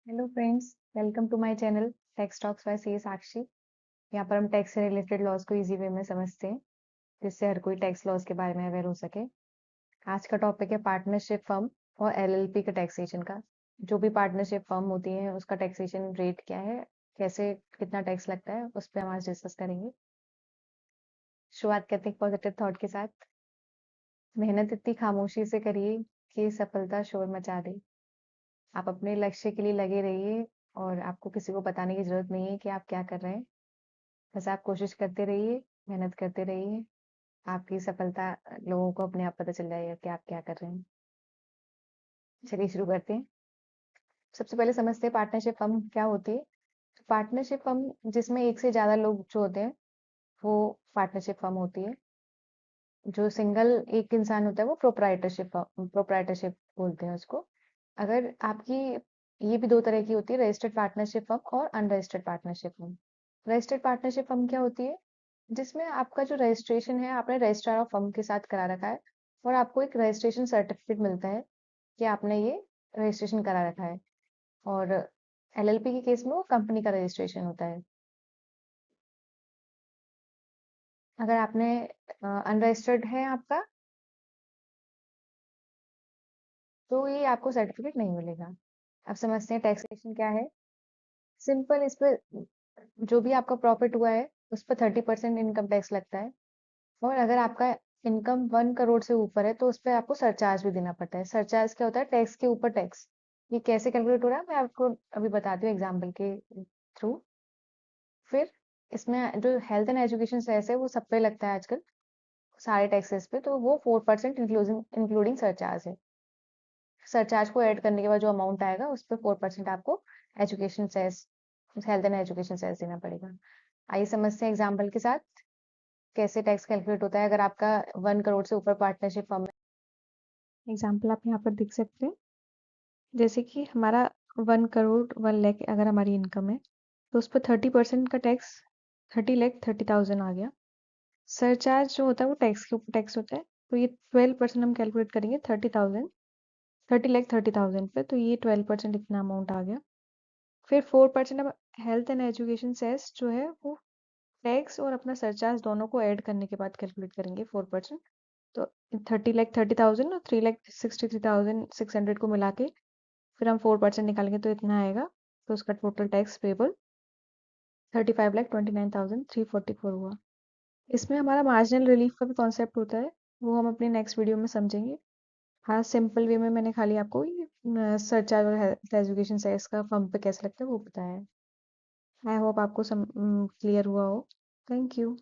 Hello friends, welcome to my channel Tax Talks by C Sakshi. यहाँ पर हम tax से रिलेटेड लॉज को इजी वे में समझते हैं, जिससे हर कोई टैक्स लॉज के बारे में अवेयर हो सके। आज का टॉपिक है पार्टनरशिप फर्म और एलएलपी का टैक्सेशन का। जो भी पार्टनरशिप फर्म होती है उसका टैक्सेशन रेट क्या है, कैसे कितना टैक्स लगता है, उस पर हम आज डिस्कस करेंगे। शुरुआत करते हैं पॉजिटिव थॉट के साथ। मेहनत इतनी खामोशी से करिए कि सफलता शोर मचा दे। आप अपने लक्ष्य के लिए लगे रहिए और आपको किसी को बताने की जरूरत नहीं है कि आप क्या कर रहे हैं। बस आप कोशिश करते रहिए, मेहनत करते रहिए। आपकी सफलता लोगों को अपने आप पता चल जाएगा कि आप क्या कर रहे हैं। चलिए शुरू करते हैं। सबसे पहले समझते हैं पार्टनरशिप फर्म क्या होती है। पार्टनरशिप फर्म जिसमें एक से ज्यादा लोग जो होते हैं वो पार्टनरशिप फर्म होती है। जो सिंगल एक इंसान होता है वो प्रोप्राइटरशिप बोलते हैं उसको। अगर आपकी ये भी दो तरह की होती है, रजिस्टर्ड पार्टनरशिप फर्म और unregistered partnership firm. Registered partnership firm क्या होती है, जिसमें आपका जो रजिस्ट्रेशन है आपने रजिस्ट्रार ऑफ फर्म के साथ करा रखा है और आपको एक रजिस्ट्रेशन सर्टिफिकेट मिलता है कि आपने ये रजिस्ट्रेशन करा रखा है। और एलएलपी के केस में वो कंपनी का रजिस्ट्रेशन होता है। अगर आपने अनरजिस्टर्ड है आपका, तो ये आपको सर्टिफिकेट नहीं मिलेगा। अब समझते हैं टैक्सेशन क्या है। सिंपल, इस पे जो भी आपका प्रॉफिट हुआ है उस पर 30% इनकम टैक्स लगता है। और अगर आपका इनकम 1 करोड़ से ऊपर है तो उस पर आपको सरचार्ज भी देना पड़ता है। सरचार्ज क्या होता है, टैक्स के ऊपर टैक्स। ये कैसे कैलकुलेट हो रहा है मैं आपको अभी बताती हूँ एग्जाम्पल के थ्रू। फिर इसमें जो हेल्थ एंड एजुकेशन सेस है वो सब पे लगता है आजकल, सारे टैक्सेस पे, तो वो 4% इंक्लूडिंग इंक्लूडिंग सरचार्ज है। सरचार्ज को ऐड करने के बाद जो अमाउंट आएगा उस पर 4% आपको education cess, health and education cess देना पड़ेगा। आइए समझते हैं एग्जाम्पल के साथ कैसे टैक्स कैलकुलेट होता है अगर आपका 1 करोड़ से ऊपर पार्टनरशिप फर्म है। एग्जाम्पल आप यहाँ पर देख सकते हैं। जैसे कि हमारा 1 करोड़ 1 लाख अगर हमारी इनकम है तो उस पर 30% का टैक्स 30 लाख 30,000 आ गया। सरचार्ज जो होता है वो टैक्स के ऊपर टैक्स होता है, तो ये 12% हम कैलकुलेट करेंगे 30,000 पे, तो ये 12% इतना अमाउंट आ गया। फिर 4% अब हेल्थ एंड एजुकेशन सेस जो है वो टैक्स और अपना सरचार्ज दोनों को ऐड करने के बाद कैलकुलेट करेंगे 4%। तो 30,30,000 और 3,63,600 को मिला के फिर हम 4% निकालेंगे तो इतना आएगा। तो उसका टोटल टैक्स पेबल 35,29,344 हुआ। इसमें हमारा मार्जिनल रिलीफ का भी कॉन्सेप्ट होता है, वो हम अपने नेक्स्ट वीडियो में समझेंगे। हाँ, सिंपल वे में मैंने खाली आपको ये सरचार्ज और हेल्थ एजुकेशन सेस का फर्म पे कैसे लगता है वो बताया है। आई होप आपको क्लियर हुआ हो। Thank you.